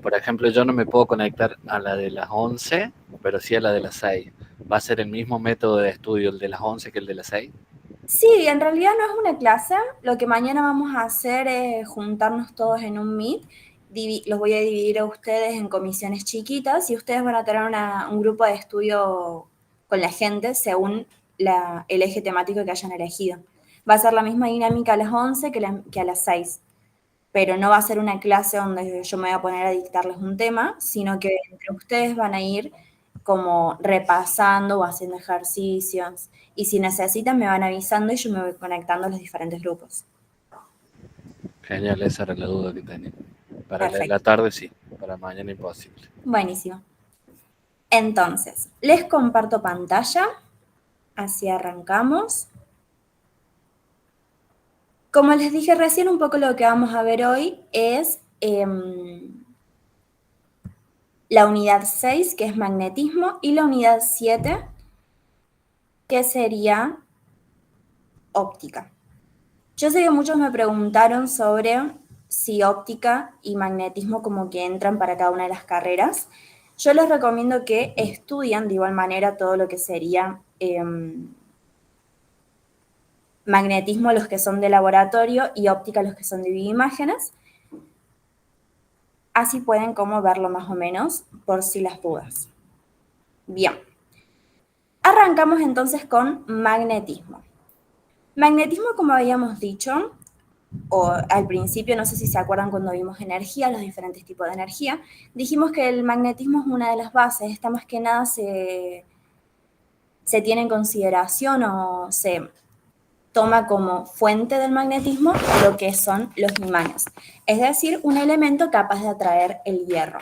Por ejemplo, yo no me puedo conectar a la de las 11, pero sí a la de las 6. ¿Va a ser el mismo método de estudio el de las 11 que el de las 6? Sí, en realidad no es una clase. Lo que mañana vamos a hacer es juntarnos todos en un Meet. Los voy a dividir a ustedes en comisiones chiquitas y ustedes van a tener un grupo de estudio con la gente según el eje temático que hayan elegido. Va a ser la misma dinámica a las 11 que a las 6, pero no va a ser una clase donde yo me voy a poner a dictarles un tema, sino que entre ustedes van a ir como repasando o haciendo ejercicios. Y si necesitan, me van avisando y yo me voy conectando a los diferentes grupos. Genial, esa era la duda que tenía. Para la de la Perfecto. tarde sí, para mañana imposible. Buenísimo. Entonces, les comparto pantalla. Así arrancamos. Como les dije recién, un poco lo que vamos a ver hoy es la unidad 6, que es magnetismo, y la unidad 7, que sería óptica. Yo sé que muchos me preguntaron sobre si óptica y magnetismo como que entran para cada una de las carreras. Yo les recomiendo que estudien de igual manera todo lo que sería magnetismo los que son de laboratorio y óptica los que son de bioimágenes. Así pueden como verlo más o menos por si las dudas. Bien, arrancamos entonces con magnetismo. Magnetismo, como habíamos dicho, o al principio, no sé si se acuerdan cuando vimos energía, los diferentes tipos de energía, dijimos que el magnetismo es una de las bases, esta más que nada se tiene en consideración o se toma como fuente del magnetismo lo que son los imanes, es decir, un elemento capaz de atraer el hierro.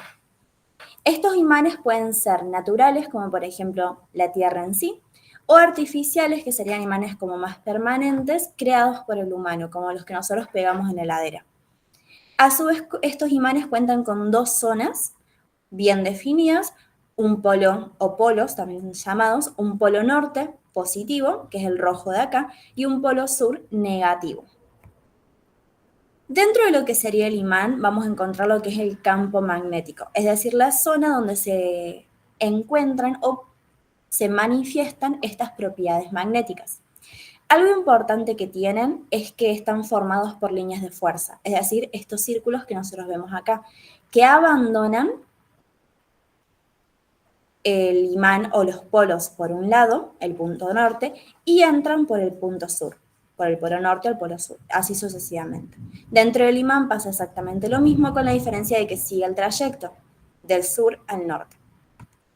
Estos imanes pueden ser naturales, como por ejemplo la Tierra en sí, o artificiales, que serían imanes como más permanentes, creados por el humano, como los que nosotros pegamos en la heladera. A su vez, estos imanes cuentan con dos zonas bien definidas, un polo o polos, también llamados, un polo norte positivo, que es el rojo de acá, y un polo sur negativo. Dentro de lo que sería el imán, vamos a encontrar lo que es el campo magnético, es decir, la zona donde se encuentran o se manifiestan estas propiedades magnéticas. Algo importante que tienen es que están formados por líneas de fuerza, es decir, estos círculos que nosotros vemos acá, que abandonan el imán o los polos por un lado, el punto norte, y entran por el punto sur, por el polo norte al polo sur, así sucesivamente. Dentro del imán pasa exactamente lo mismo con la diferencia de que sigue el trayecto del sur al norte.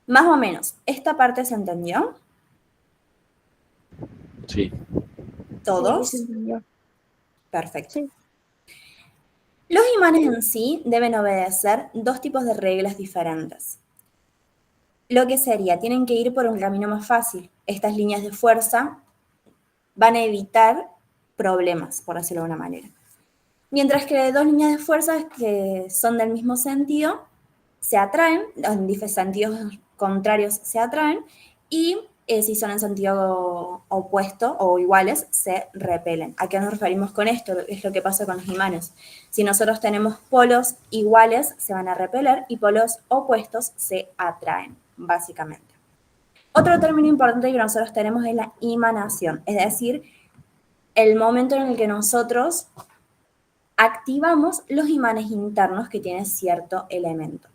Más o menos, ¿esta parte se entendió? Sí. Sí, se ¿Todos? entendió. Perfecto. Sí. Los imanes en sí deben obedecer dos tipos de reglas diferentes. Lo que sería, tienen que ir por un camino más fácil. Estas líneas de fuerza van a evitar problemas, por decirlo de una manera. Mientras que dos líneas de fuerza que son del mismo sentido se atraen, en sentidos contrarios se atraen, y si son en sentido opuesto o iguales, se repelen. ¿A qué nos referimos con esto? Es lo que pasa con los imanes. Si nosotros tenemos polos iguales, se van a repeler y polos opuestos se atraen, básicamente. Otro término importante que nosotros tenemos es la imanación, es decir, el momento en el que nosotros activamos los imanes internos que tienen cierto elemento.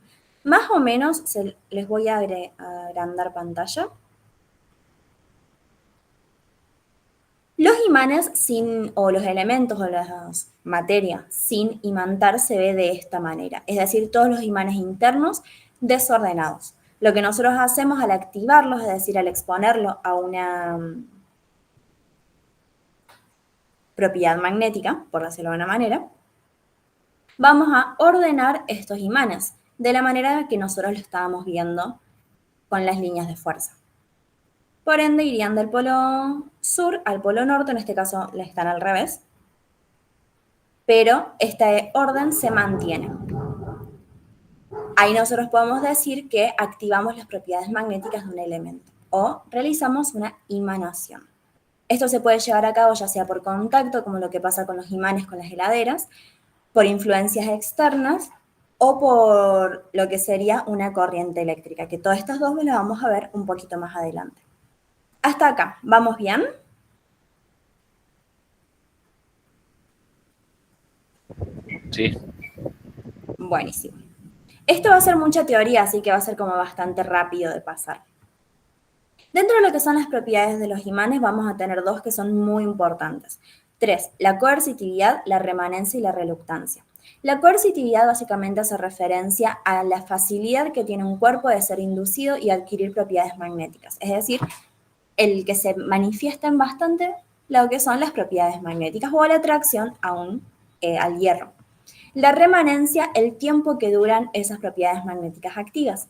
Más o menos, les voy a agrandar pantalla. Los imanes o los elementos o las materias sin imantar se ve de esta manera, es decir, todos los imanes internos desordenados. Lo que nosotros hacemos al activarlos, es decir, al exponerlo a una propiedad magnética, por decirlo de una manera, vamos a ordenar estos imanes de la manera que nosotros lo estábamos viendo con las líneas de fuerza. Por ende, irían del polo sur al polo norte, en este caso están al revés, pero este orden se mantiene. Ahí nosotros podemos decir que activamos las propiedades magnéticas de un elemento o realizamos una imanación. Esto se puede llevar a cabo ya sea por contacto, como lo que pasa con los imanes con las heladeras, por influencias externas o por lo que sería una corriente eléctrica, que todas estas dos las vamos a ver un poquito más adelante. Hasta acá, ¿vamos bien? Sí. Buenísimo. Esto va a ser mucha teoría, así que va a ser como bastante rápido de pasar. Dentro de lo que son las propiedades de los imanes, vamos a tener dos que son muy importantes. 3. La coercitividad, la remanencia y la reluctancia. La coercitividad básicamente hace referencia a la facilidad que tiene un cuerpo de ser inducido y adquirir propiedades magnéticas. Es decir, el que se manifiestan bastante lo que son las propiedades magnéticas o la atracción al hierro. La remanencia, el tiempo que duran esas propiedades magnéticas activas.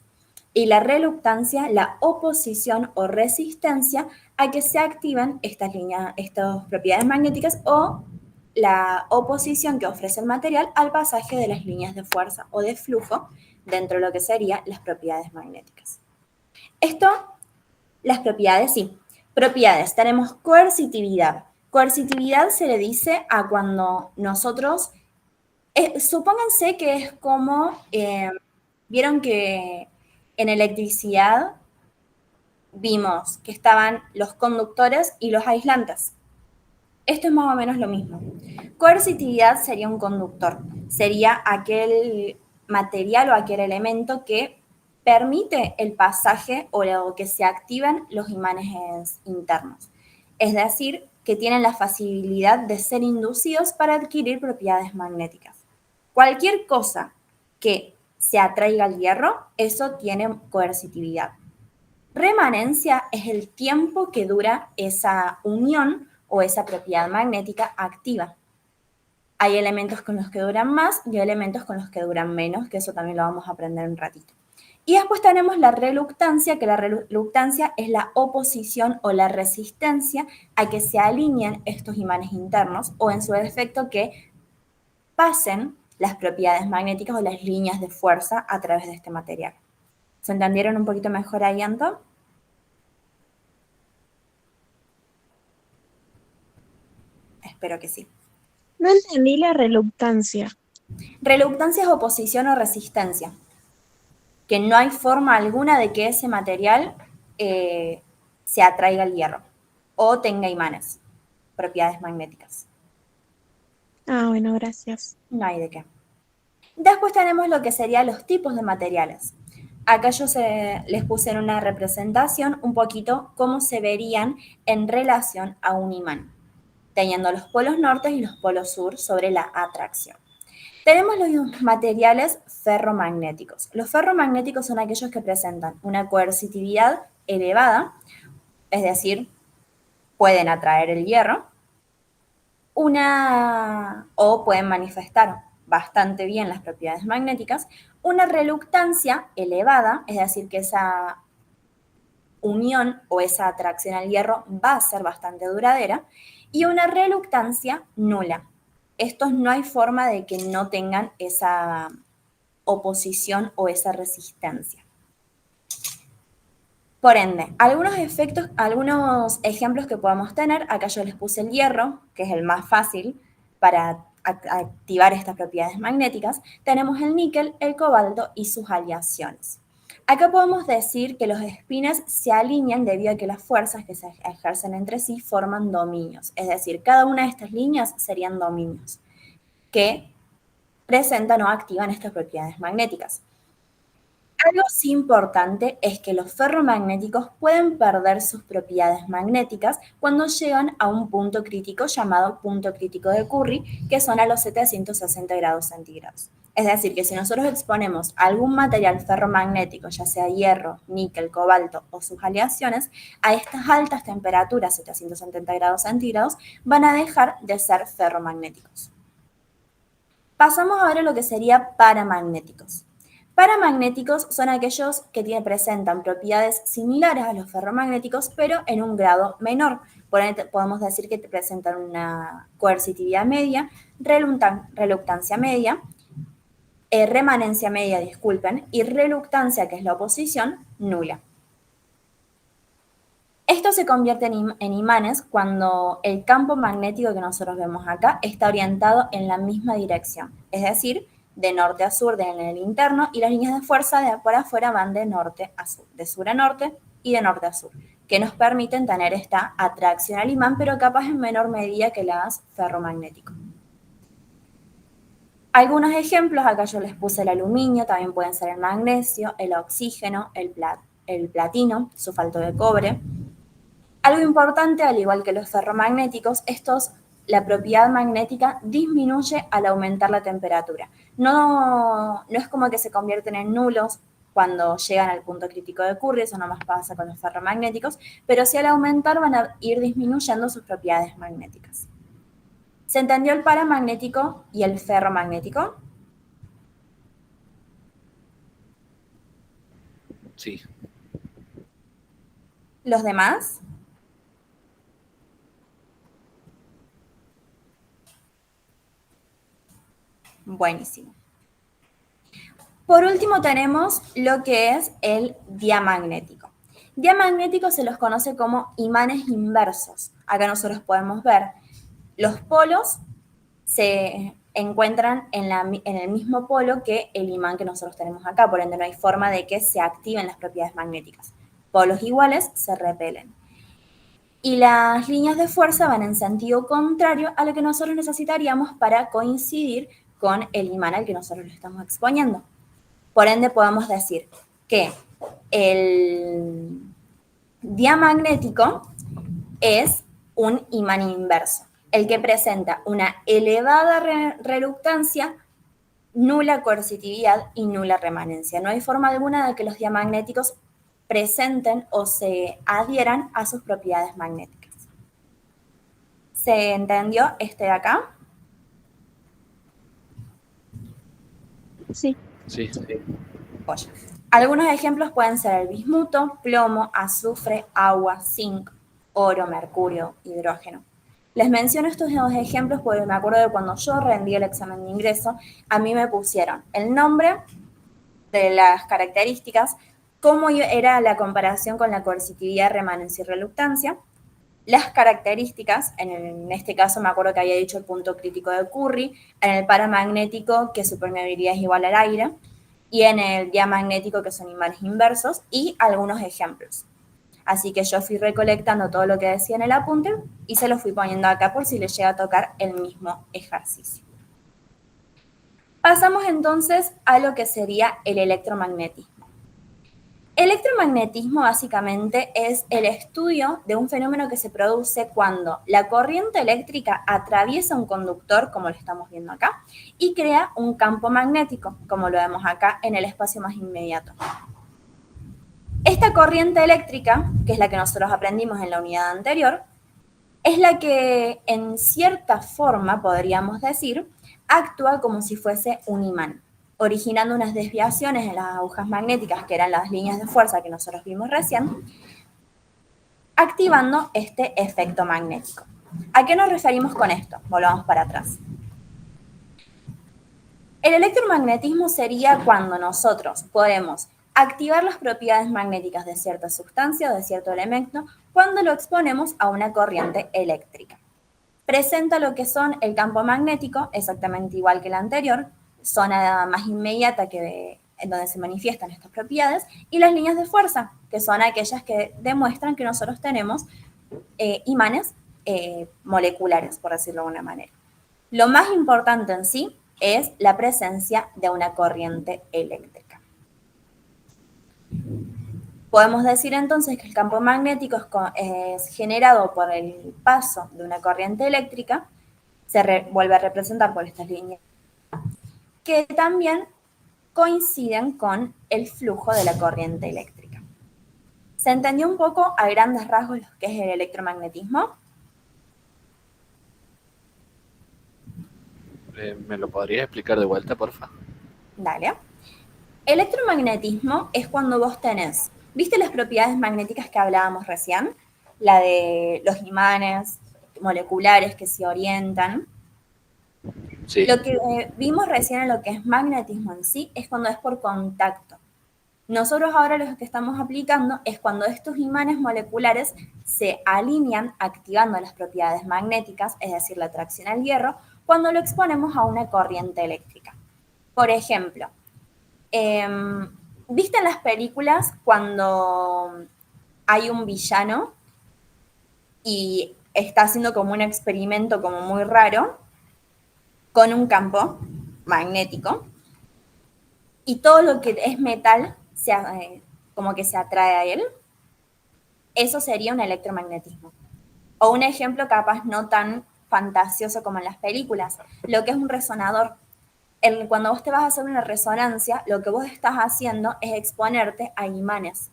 Y la reluctancia, la oposición o resistencia a que se activen estas propiedades magnéticas o la oposición que ofrece el material al pasaje de las líneas de fuerza o de flujo dentro de lo que serían las propiedades magnéticas. Esto, las propiedades, sí. Propiedades, tenemos coercitividad. Coercitividad se le dice a cuando nosotros supónganse que es como, vieron que en electricidad vimos que estaban los conductores y los aislantes. Esto es más o menos lo mismo. Coercitividad sería un conductor, sería aquel material o aquel elemento que permite el pasaje o que se activen los imanes internos. Es decir, que tienen la facilidad de ser inducidos para adquirir propiedades magnéticas. Cualquier cosa que se atraiga al hierro, eso tiene coercitividad. Remanencia es el tiempo que dura esa unión o esa propiedad magnética activa. Hay elementos con los que duran más y elementos con los que duran menos, que eso también lo vamos a aprender un ratito. Y después tenemos la reluctancia, que la reluctancia es la oposición o la resistencia a que se alineen estos imanes internos o en su defecto que pasen las propiedades magnéticas o las líneas de fuerza a través de este material. ¿Se entendieron un poquito mejor ahí, Anto? Espero que sí. No entendí la reluctancia. Reluctancia es oposición o resistencia, que no hay forma alguna de que ese material se atraiga al hierro o tenga imanes, propiedades magnéticas. Ah, bueno, gracias. No hay de qué. Después tenemos lo que serían los tipos de materiales. Acá yo les puse en una representación un poquito cómo se verían en relación a un imán, teniendo los polos norte y los polos sur sobre la atracción. Tenemos los materiales ferromagnéticos. Los ferromagnéticos son aquellos que presentan una coercitividad elevada, es decir, pueden atraer el hierro, o pueden manifestar bastante bien las propiedades magnéticas, una reluctancia elevada, es decir, que esa unión o esa atracción al hierro va a ser bastante duradera, y una reluctancia nula. Estos no hay forma de que no tengan esa oposición o esa resistencia. Por ende, algunos ejemplos que podemos tener, acá yo les puse el hierro, que es el más fácil para activar estas propiedades magnéticas. Tenemos el níquel, el cobalto y sus aleaciones. Acá podemos decir que los espines se alinean debido a que las fuerzas que se ejercen entre sí forman dominios. Es decir, cada una de estas líneas serían dominios que presentan o activan estas propiedades magnéticas. Algo sí importante es que los ferromagnéticos pueden perder sus propiedades magnéticas cuando llegan a un punto crítico llamado punto crítico de Curry, que son a los 760 grados centígrados. Es decir, que si nosotros exponemos algún material ferromagnético, ya sea hierro, níquel, cobalto o sus aleaciones, a estas altas temperaturas, 770 grados centígrados, van a dejar de ser ferromagnéticos. Pasamos ahora a lo que sería paramagnéticos. Paramagnéticos son aquellos que presentan propiedades similares a los ferromagnéticos, pero en un grado menor. Por ende, podemos decir que presentan una coercitividad media, reluctancia media, remanencia media, disculpen, y reluctancia, que es la oposición, nula. Esto se convierte en imanes cuando el campo magnético que nosotros vemos acá está orientado en la misma dirección. Es decir, de norte a sur en el interno y las líneas de fuerza de por afuera van de norte a sur, de sur a norte y de norte a sur, que nos permiten tener esta atracción al imán, pero capaz en menor medida que las ferromagnéticas. Algunos ejemplos, acá yo les puse el aluminio, también pueden ser el magnesio, el oxígeno, el platino, sulfato de cobre. Algo importante, al igual que los ferromagnéticos, la propiedad magnética disminuye al aumentar la temperatura. No es como que se convierten en nulos cuando llegan al punto crítico de Curry, eso no más pasa con los ferromagnéticos, pero sí al aumentar van a ir disminuyendo sus propiedades magnéticas. ¿Se entendió el paramagnético y el ferromagnético? Sí. ¿Los demás? Buenísimo. Por último tenemos lo que es el diamagnético. Diamagnético se los conoce como imanes inversos. Acá nosotros podemos ver los polos se encuentran en el mismo polo que el imán que nosotros tenemos acá, por ende no hay forma de que se activen las propiedades magnéticas. Polos iguales se repelen. Y las líneas de fuerza van en sentido contrario a lo que nosotros necesitaríamos para coincidir con el imán al que nosotros lo estamos exponiendo. Por ende podemos decir que el diamagnético es un imán inverso, el que presenta una elevada reluctancia, nula coercitividad y nula remanencia. No hay forma alguna de que los diamagnéticos presenten o se adhieran a sus propiedades magnéticas. ¿Se entendió este de acá? Sí. Sí. Oye, algunos ejemplos pueden ser el bismuto, plomo, azufre, agua, zinc, oro, mercurio, hidrógeno. Les menciono estos dos ejemplos porque me acuerdo de cuando yo rendí el examen de ingreso, a mí me pusieron el nombre de las características, cómo era la comparación con la coercitividad, remanencia y reluctancia, las características, en este caso me acuerdo que había dicho el punto crítico de Curry, en el paramagnético que su permeabilidad es igual al aire, y en el diamagnético que son imanes inversos, y algunos ejemplos. Así que yo fui recolectando todo lo que decía en el apunte y se lo fui poniendo acá por si les llega a tocar el mismo ejercicio. Pasamos entonces a lo que sería el electromagnetismo. El electromagnetismo básicamente es el estudio de un fenómeno que se produce cuando la corriente eléctrica atraviesa un conductor, como lo estamos viendo acá, y crea un campo magnético, como lo vemos acá en el espacio más inmediato. Esta corriente eléctrica, que es la que nosotros aprendimos en la unidad anterior, es la que en cierta forma, podríamos decir, actúa como si fuese un imán, originando unas desviaciones en las agujas magnéticas, que eran las líneas de fuerza que nosotros vimos recién, activando este efecto magnético. ¿A qué nos referimos con esto? Volvamos para atrás. El electromagnetismo sería cuando nosotros podemos activar las propiedades magnéticas de cierta sustancia o de cierto elemento cuando lo exponemos a una corriente eléctrica. Presenta lo que son el campo magnético, exactamente igual que el anterior, zona más inmediata en donde se manifiestan estas propiedades, y las líneas de fuerza, que son aquellas que demuestran que nosotros tenemos imanes moleculares, por decirlo de alguna manera. Lo más importante en sí es la presencia de una corriente eléctrica. Podemos decir entonces que el campo magnético es generado por el paso de una corriente eléctrica, se vuelve a representar por estas líneas, que también coinciden con el flujo de la corriente eléctrica. ¿Se entendió un poco a grandes rasgos lo que es el electromagnetismo? ¿Me lo podrías explicar de vuelta, porfa? Dale. Electromagnetismo es cuando vos tenés, ¿viste las propiedades magnéticas que hablábamos recién? La de los imanes moleculares que se orientan. Sí. Lo que vimos recién en lo que es magnetismo en sí es cuando es por contacto. Nosotros ahora lo que estamos aplicando es cuando estos imanes moleculares se alinean activando las propiedades magnéticas, es decir, la atracción al hierro, cuando lo exponemos a una corriente eléctrica. Por ejemplo, ¿viste en las películas cuando hay un villano y está haciendo como un experimento como muy raro con un campo magnético y todo lo que es metal como que se atrae a él? Eso sería un electromagnetismo. O un ejemplo capaz no tan fantasioso como en las películas, lo que es un resonador. Cuando vos te vas a hacer una resonancia, lo que vos estás haciendo es exponerte a imanes,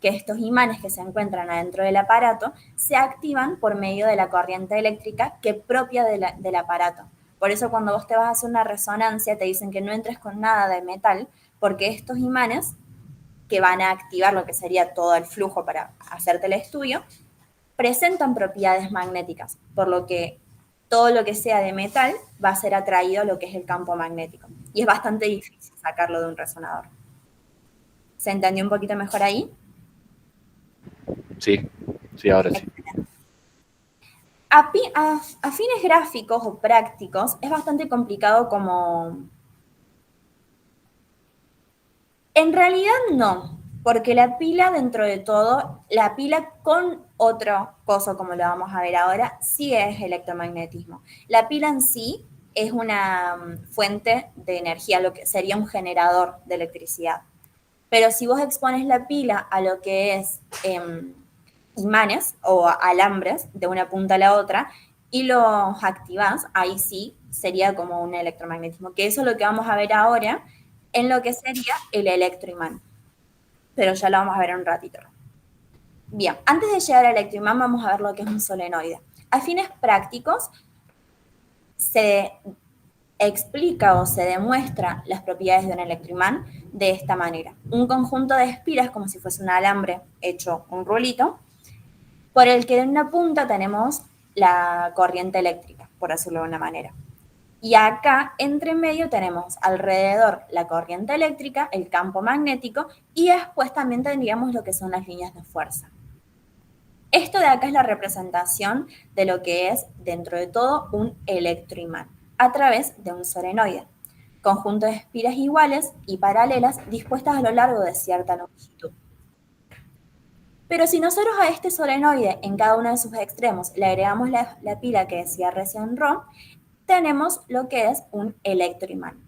que estos imanes que se encuentran adentro del aparato se activan por medio de la corriente eléctrica que es propia del aparato. Por eso cuando vos te vas a hacer una resonancia te dicen que no entres con nada de metal, porque estos imanes que van a activar lo que sería todo el flujo para hacerte el estudio, presentan propiedades magnéticas, por lo que todo lo que sea de metal va a ser atraído a lo que es el campo magnético. Y es bastante difícil sacarlo de un resonador. ¿Se entendió un poquito mejor ahí? Sí, sí, ahora sí. A fines gráficos o prácticos es bastante complicado como... En realidad no, porque la pila dentro de todo, la pila con otro coso como lo vamos a ver ahora, sí es electromagnetismo. La pila en sí es una fuente de energía, lo que sería un generador de electricidad. Pero si vos expones la pila a lo que es imanes o alambres de una punta a la otra y los activás, ahí sí sería como un electromagnetismo, que eso es lo que vamos a ver ahora en lo que sería el electroimán. Pero ya lo vamos a ver en un ratito. Bien, antes de llegar al electroimán vamos a ver lo que es un solenoide. A fines prácticos se explica o se demuestra las propiedades de un electroimán de esta manera. Un conjunto de espiras, como si fuese un alambre hecho un rulito, por el que en una punta tenemos la corriente eléctrica, por decirlo de una manera. Y acá, entre medio, tenemos alrededor la corriente eléctrica, el campo magnético, y después también tendríamos lo que son las líneas de fuerza. Esto de acá es la representación de lo que es, dentro de todo, un electroimán, a través de un solenoide. Conjunto de espiras iguales y paralelas dispuestas a lo largo de cierta longitud. Pero si nosotros a este solenoide, en cada uno de sus extremos, le agregamos la pila que decía recién Ro, tenemos lo que es un electroimán.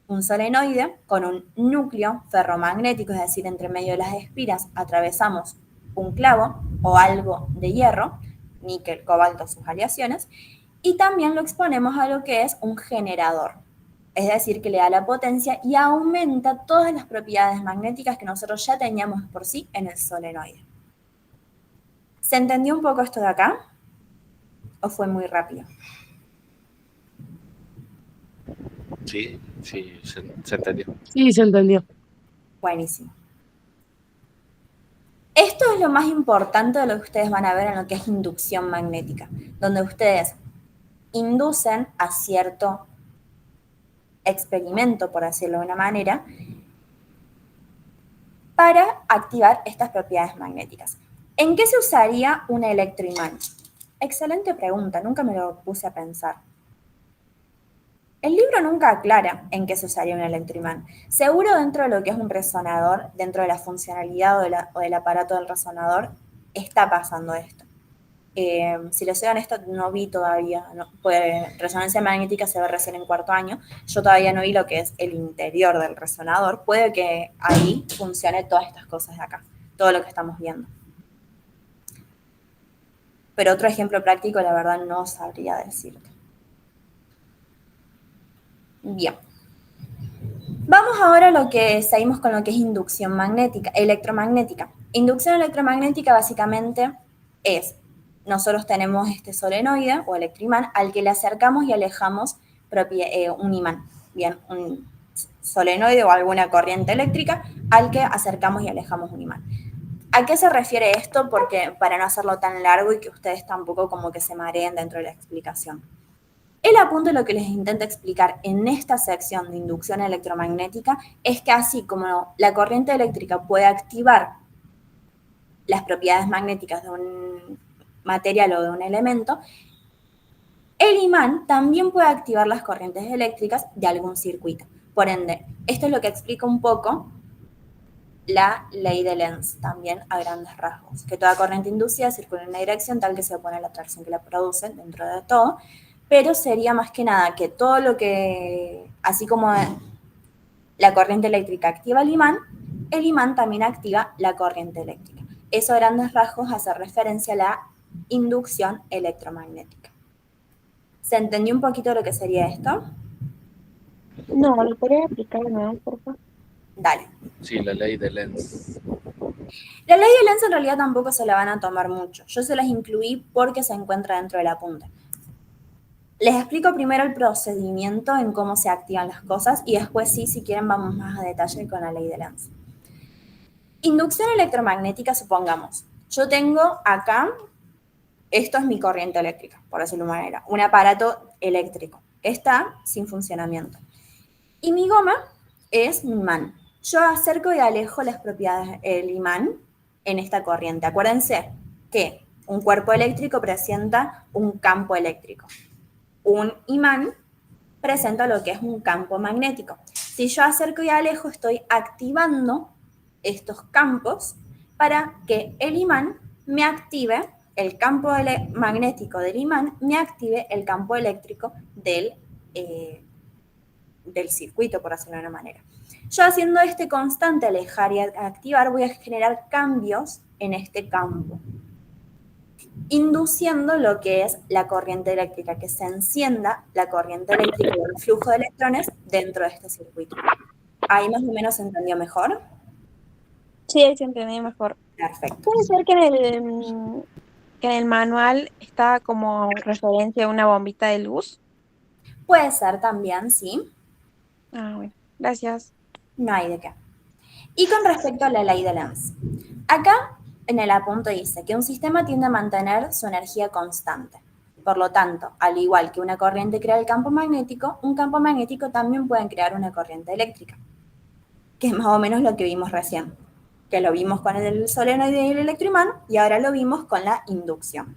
Un solenoide con un núcleo ferromagnético, es decir, entre medio de las espiras atravesamos un clavo o algo de hierro, níquel, cobalto, sus aleaciones, y también lo exponemos a lo que es un generador, es decir, que le da la potencia y aumenta todas las propiedades magnéticas que nosotros ya teníamos por sí en el solenoide. ¿Se entendió un poco esto de acá? ¿O fue muy rápido? Sí, sí, se entendió. Sí, se entendió. Buenísimo. Esto es lo más importante de lo que ustedes van a ver en lo que es inducción magnética, donde ustedes inducen a cierto experimento, por decirlo de una manera, para activar estas propiedades magnéticas. ¿En qué se usaría un electroimán? Excelente pregunta, nunca me lo puse a pensar. El libro nunca aclara en qué se usaría un electroimán. Seguro dentro de lo que es un resonador, dentro de la funcionalidad o del aparato del resonador, está pasando esto. Si les soy honesta, no vi todavía, pues resonancia magnética se ve recién en cuarto año, yo todavía no vi lo que es el interior del resonador, puede que ahí funcione todas estas cosas de acá, todo lo que estamos viendo. Pero otro ejemplo práctico, la verdad, no sabría decirte. Bien. Vamos ahora a lo que seguimos con lo que es inducción magnética, electromagnética. Inducción electromagnética básicamente es, nosotros tenemos este solenoide o electroimán al que le acercamos y alejamos un imán. Bien, un solenoide o alguna corriente eléctrica al que acercamos y alejamos un imán. ¿A qué se refiere esto? Porque para no hacerlo tan largo y que ustedes tampoco como que se mareen dentro de la explicación. El apunte lo que les intento explicar en esta sección de inducción electromagnética es que así como la corriente eléctrica puede activar las propiedades magnéticas de un material o de un elemento, el imán también puede activar las corrientes eléctricas de algún circuito. Por ende, esto es lo que explica un poco la ley de Lenz, también a grandes rasgos, que toda corriente inducida circula en una dirección tal que se opone a la atracción que la produce dentro de todo, pero sería más que nada que todo lo que, así como la corriente eléctrica activa el imán también activa la corriente eléctrica. Eso a grandes rasgos hace referencia a la inducción electromagnética. ¿Se entendió un poquito lo que sería esto? No, ¿lo podría explicar de nuevo, por favor? Dale. Sí, la ley de Lenz. La ley de Lenz en realidad tampoco se la van a tomar mucho. Yo se las incluí porque se encuentra dentro del apunte. Les explico primero el procedimiento en cómo se activan las cosas y después sí, si quieren, vamos más a detalle con la ley de Lenz. Inducción electromagnética, supongamos. Yo tengo acá, esto es mi corriente eléctrica, por decirlo de una manera, un aparato eléctrico que está sin funcionamiento. Y mi goma es mi imán. Yo acerco y alejo las propiedades del imán en esta corriente. Acuérdense que un cuerpo eléctrico presenta un campo eléctrico. Un imán presenta lo que es un campo magnético. Si yo acerco y alejo, estoy activando estos campos para que el imán me active, el campo magnético del imán me active el campo eléctrico del circuito, por decirlo de una manera. Yo haciendo este constante alejar y activar voy a generar cambios en este campo, induciendo lo que es la corriente eléctrica, que se encienda la corriente eléctrica y el flujo de electrones dentro de este circuito. ¿Ahí más o menos se entendió mejor? Sí, ahí se entendí mejor. Perfecto. Puede ser que en el manual está como referencia a una bombita de luz. Puede ser también, sí. Ah, bueno, gracias. No hay de qué. Y con respecto a la ley de Lenz, acá en el apunte dice que un sistema tiende a mantener su energía constante. Por lo tanto, al igual que una corriente crea el campo magnético, un campo magnético también puede crear una corriente eléctrica, que es más o menos lo que vimos recién, que lo vimos con el solenoide y el electroimán y ahora lo vimos con la inducción.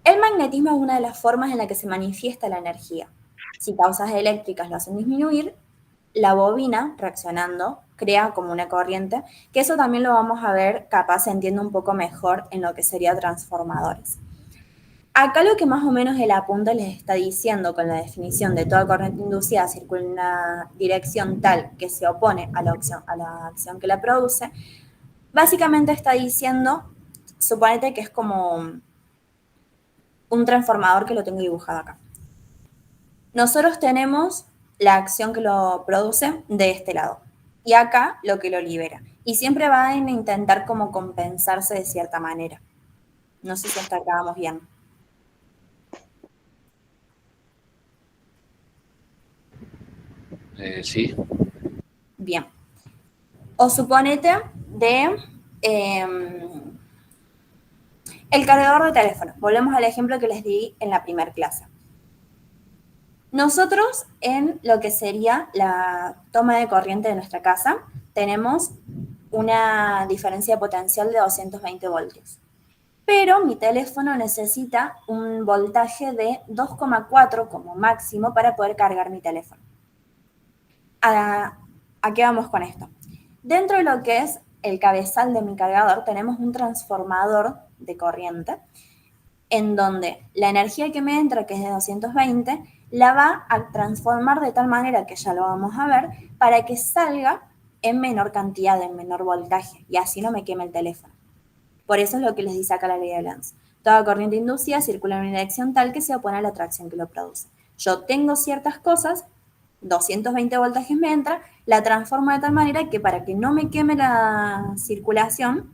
El magnetismo es una de las formas en la que se manifiesta la energía. Si causas eléctricas lo hacen disminuir, la bobina, reaccionando, crea como una corriente, que eso también lo vamos a ver, capaz se entiende un poco mejor en lo que sería transformadores. Acá lo que más o menos el apunte les está diciendo con la definición de toda corriente inducida circula en una dirección tal que se opone a la acción que la produce, básicamente está diciendo, suponete que es como un transformador que lo tengo dibujado acá. Nosotros tenemos la acción que lo produce de este lado y acá lo que lo libera. Y siempre va a intentar como compensarse de cierta manera. No sé si hasta acá vamos bien. Sí. Bien. O suponete de el cargador de teléfono. Volvemos al ejemplo que les di en la primera clase. Nosotros en lo que sería la toma de corriente de nuestra casa tenemos una diferencia potencial de 220 voltios. Pero mi teléfono necesita un voltaje de 2,4 como máximo para poder cargar mi teléfono. ¿A qué vamos con esto? Dentro de lo que es el cabezal de mi cargador tenemos un transformador de corriente en donde la energía que me entra, que es de 220, la va a transformar de tal manera, que ya lo vamos a ver, para que salga en menor cantidad, en menor voltaje, y así no me queme el teléfono. Por eso es lo que les dice acá la ley de Lenz. Toda corriente inducida circula en una dirección tal que se opone a la atracción que lo produce. Yo tengo ciertas cosas, 220 voltajes me entra, la transformo de tal manera que para que no me queme la circulación,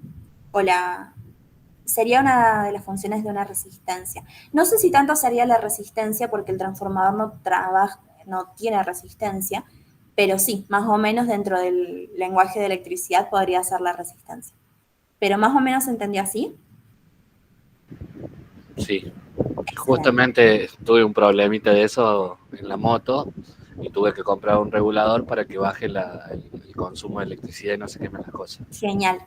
sería una de las funciones de una resistencia. No sé si tanto sería la resistencia porque el transformador no tiene resistencia, pero sí, más o menos dentro del lenguaje de electricidad podría ser la resistencia. Pero más o menos se entendió así. Sí. Justamente tuve un problemita de eso en la moto y tuve que comprar un regulador para que baje el consumo de electricidad y no se quemen las cosas. Genial.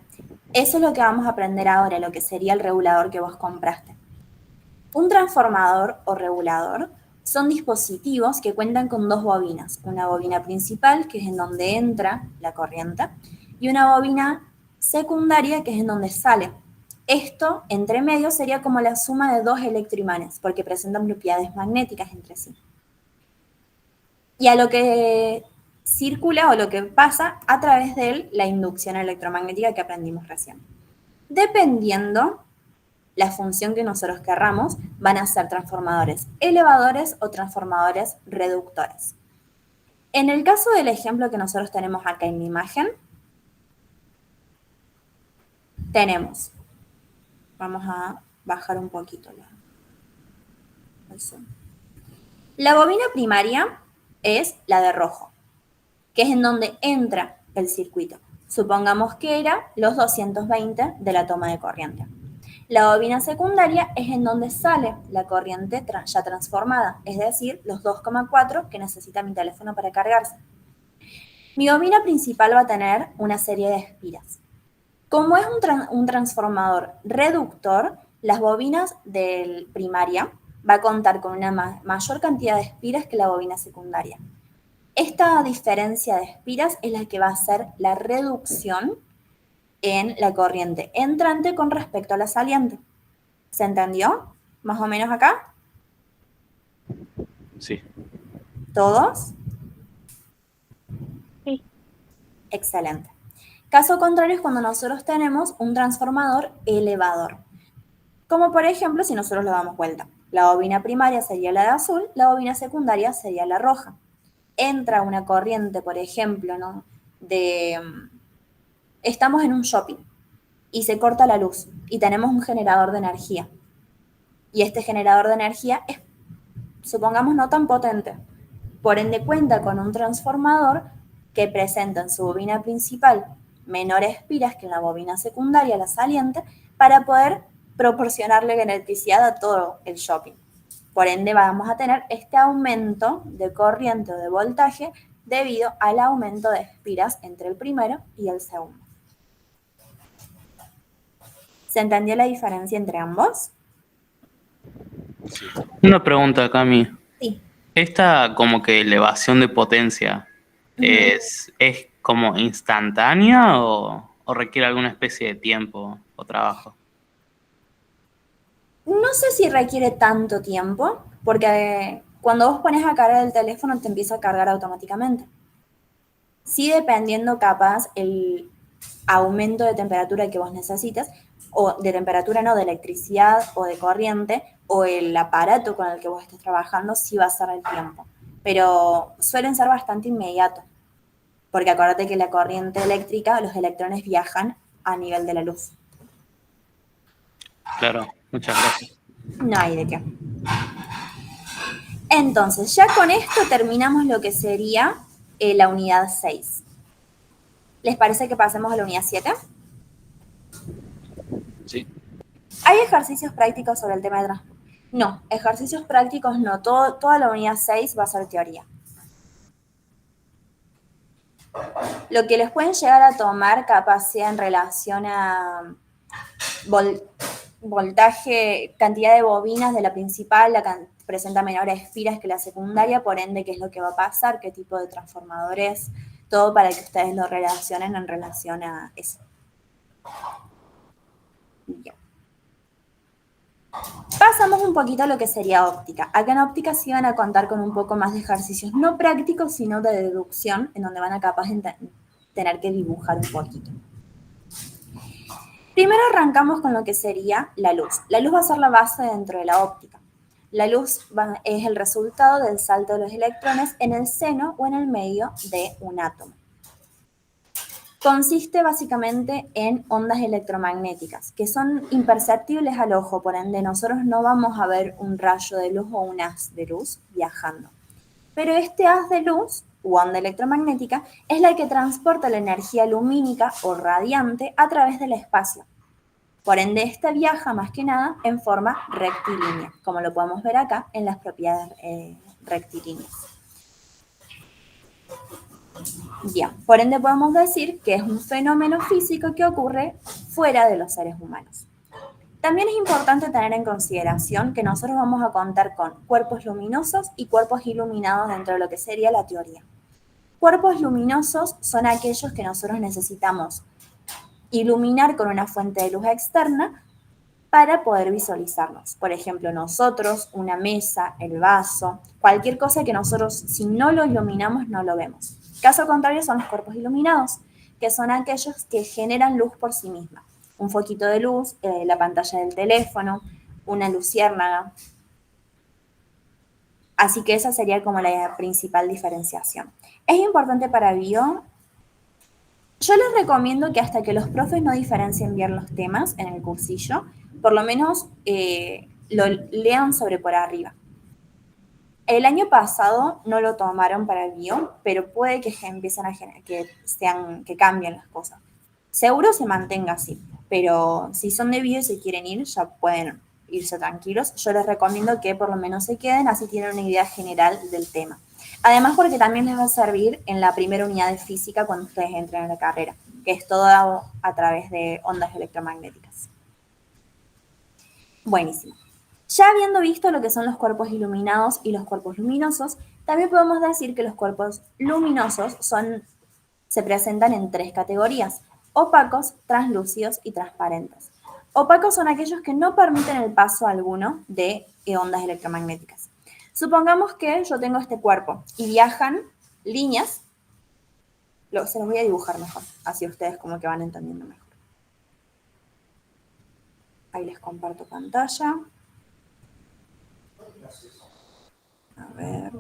Eso es lo que vamos a aprender ahora, lo que sería el regulador que vos compraste. Un transformador o regulador son dispositivos que cuentan con dos bobinas. Una bobina principal, que es en donde entra la corriente, y una bobina secundaria, que es en donde sale. Esto, entre medio, sería como la suma de dos electroimanes, porque presentan propiedades magnéticas entre sí. Y a lo que circula o lo que pasa a través de la inducción electromagnética que aprendimos recién. Dependiendo la función que nosotros querramos, van a ser transformadores elevadores o transformadores reductores. En el caso del ejemplo que nosotros tenemos acá en la imagen, tenemos, vamos a bajar un poquito el zoom. La bobina primaria es la de rojo, que es en donde entra el circuito. Supongamos que era los 220 de la toma de corriente. La bobina secundaria es en donde sale la corriente ya transformada, es decir, los 2,4 que necesita mi teléfono para cargarse. Mi bobina principal va a tener una serie de espiras. Como es un transformador reductor, las bobinas del primaria va a contar con una mayor cantidad de espiras que la bobina secundaria. Esta diferencia de espiras es la que va a hacer la reducción en la corriente entrante con respecto a la saliente. ¿Se entendió? ¿Más o menos acá? Sí. ¿Todos? Sí. Excelente. Caso contrario es cuando nosotros tenemos un transformador elevador. Como por ejemplo, si nosotros lo damos vuelta. La bobina primaria sería la de azul, la bobina secundaria sería la roja. Entra una corriente, por ejemplo, ¿no? Estamos en un shopping y se corta la luz y tenemos un generador de energía. Y este generador de energía es, supongamos, no tan potente. Por ende, cuenta con un transformador que presenta en su bobina principal menores espiras que en la bobina secundaria, la saliente, para poder proporcionarle electricidad a todo el shopping. Por ende, vamos a tener este aumento de corriente o de voltaje debido al aumento de espiras entre el primero y el segundo. ¿Se entendió la diferencia entre ambos? Sí. Una pregunta, Cami. Sí. ¿Esta como que elevación de potencia es como instantánea o requiere alguna especie de tiempo o trabajo? No sé si requiere tanto tiempo, porque cuando vos pones a cargar el teléfono te empieza a cargar automáticamente. Sí, dependiendo capaz el aumento de temperatura que vos necesitas, o de temperatura no, de electricidad o de corriente, o el aparato con el que vos estés trabajando, sí va a ser el tiempo. Pero suelen ser bastante inmediatos, porque acuérdate que la corriente eléctrica, los electrones viajan a nivel de la luz. Claro, muchas gracias. No hay de qué. Entonces, ya con esto terminamos lo que sería la unidad 6. ¿Les parece que pasemos a la unidad 7? Sí. ¿Hay ejercicios prácticos sobre el tema de transporte? No, ejercicios prácticos no. Toda la unidad 6 va a ser teoría. Lo que les pueden llegar a tomar capaz sea en relación a voltaje, cantidad de bobinas de la principal, presenta menores espiras que la secundaria, por ende, qué es lo que va a pasar, qué tipo de transformador es, todo para que ustedes lo relacionen en relación a eso. Bien. Pasamos un poquito a lo que sería óptica. Acá en óptica sí van a contar con un poco más de ejercicios, no prácticos, sino de deducción, en donde van a capaz de tener que dibujar un poquito. Primero arrancamos con lo que sería la luz. La luz va a ser la base dentro de la óptica. La luz es el resultado del salto de los electrones en el seno o en el medio de un átomo. Consiste básicamente en ondas electromagnéticas, que son imperceptibles al ojo, por ende nosotros no vamos a ver un rayo de luz o un haz de luz viajando. Pero este haz de luz, u onda electromagnética, es la que transporta la energía lumínica o radiante a través del espacio. Por ende, esta viaja más que nada en forma rectilínea, como lo podemos ver acá en las propiedades rectilíneas. Bien, por ende podemos decir que es un fenómeno físico que ocurre fuera de los seres humanos. También es importante tener en consideración que nosotros vamos a contar con cuerpos luminosos y cuerpos iluminados dentro de lo que sería la teoría. Cuerpos luminosos son aquellos que nosotros necesitamos iluminar con una fuente de luz externa para poder visualizarnos. Por ejemplo, nosotros, una mesa, el vaso, cualquier cosa que nosotros, si no lo iluminamos, no lo vemos. Caso contrario son los cuerpos iluminados, que son aquellos que generan luz por sí misma. Un foquito de luz, la pantalla del teléfono, una luciérnaga. Así que esa sería como la principal diferenciación. Es importante para bio. Yo les recomiendo que hasta que los profes no diferencien bien los temas en el cursillo, por lo menos lo lean sobre por arriba. El año pasado no lo tomaron para el bio, pero puede que empiecen a que cambien las cosas. Seguro se mantenga así, pero si son de bio y se quieren ir, ya pueden irse tranquilos. Yo les recomiendo que por lo menos se queden, así tienen una idea general del tema. Además, porque también les va a servir en la primera unidad de física cuando ustedes entren en la carrera, que es todo a través de ondas electromagnéticas. Buenísimo. Ya habiendo visto lo que son los cuerpos iluminados y los cuerpos luminosos, también podemos decir que los cuerpos luminosos se presentan en 3 categorías: opacos, translúcidos y transparentes. Opacos son aquellos que no permiten el paso alguno de ondas electromagnéticas. Supongamos que yo tengo este cuerpo y viajan líneas, se los voy a dibujar mejor, así ustedes como que van entendiendo mejor. Ahí les comparto pantalla. A ver.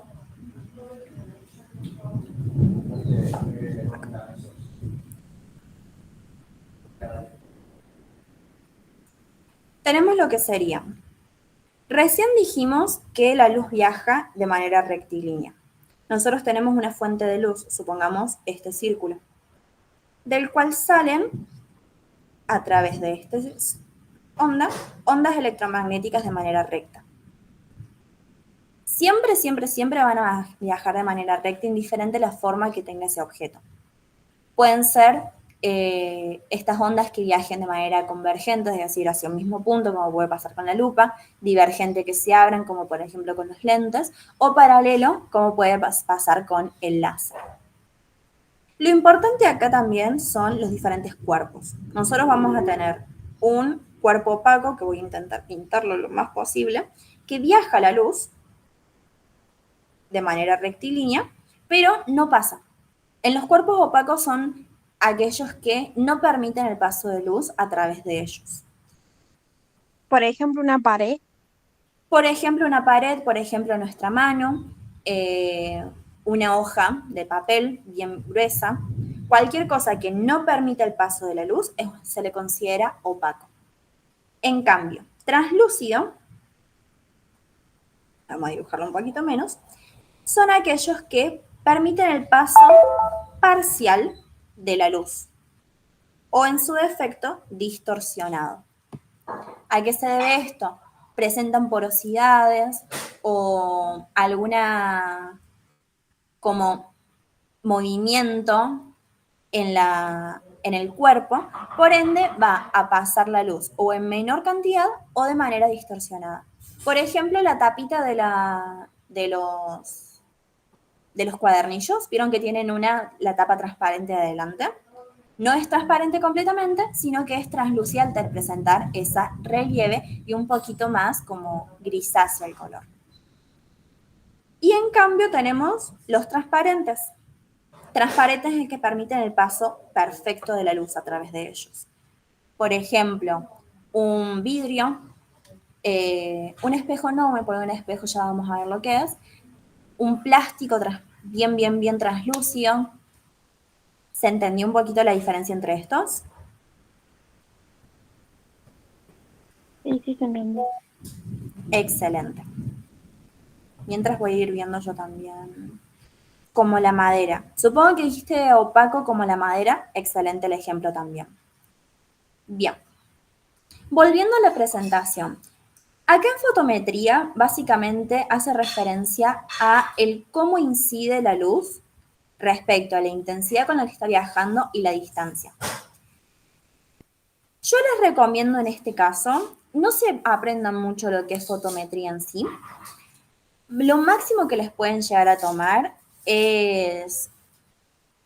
Tenemos lo que sería. Recién dijimos que la luz viaja de manera rectilínea. Nosotros tenemos una fuente de luz, supongamos este círculo, del cual salen a través de estas ondas electromagnéticas de manera recta. Siempre, siempre, siempre van a viajar de manera recta, indiferente la forma que tenga ese objeto. Pueden ser estas ondas que viajen de manera convergente, es decir, hacia un mismo punto, como puede pasar con la lupa, divergente que se abran, como por ejemplo con los lentes, o paralelo, como puede pasar con el láser. Lo importante acá también son los diferentes cuerpos. Nosotros vamos a tener un cuerpo opaco, que voy a intentar pintarlo lo más posible, que viaja la luz de manera rectilínea, pero no pasa. En los cuerpos opacos son aquellos que no permiten el paso de luz a través de ellos. Por ejemplo, una pared. Por ejemplo, una pared, por ejemplo, nuestra mano, una hoja de papel bien gruesa. Cualquier cosa que no permita el paso de la luz se le considera opaco. En cambio, translúcido, vamos a dibujarlo un poquito menos, son aquellos que permiten el paso parcial de la luz o en su defecto distorsionado. ¿A qué se debe esto? Presentan porosidades o alguna como movimiento en el cuerpo, por ende va a pasar la luz o en menor cantidad o de manera distorsionada. Por ejemplo, la tapita de los cuadernillos, vieron que tienen la tapa transparente de adelante. No es transparente completamente, sino que es translúcida al presentar ese relieve y un poquito más como grisáceo el color. Y en cambio tenemos los transparentes. Transparentes es que permiten el paso perfecto de la luz a través de ellos. Por ejemplo, un vidrio, un espejo no, me pongo un espejo, ya vamos a ver lo que es. Un plástico bien translúcido. ¿Se entendió un poquito la diferencia entre estos? Sí, se entendió. Excelente. Mientras voy a ir viendo yo también. Como la madera. Supongo que dijiste opaco como la madera. Excelente el ejemplo también. Bien. Volviendo a la presentación. Acá en fotometría básicamente hace referencia a el cómo incide la luz respecto a la intensidad con la que está viajando y la distancia. Yo les recomiendo en este caso no se aprendan mucho lo que es fotometría en sí. Lo máximo que les pueden llegar a tomar es,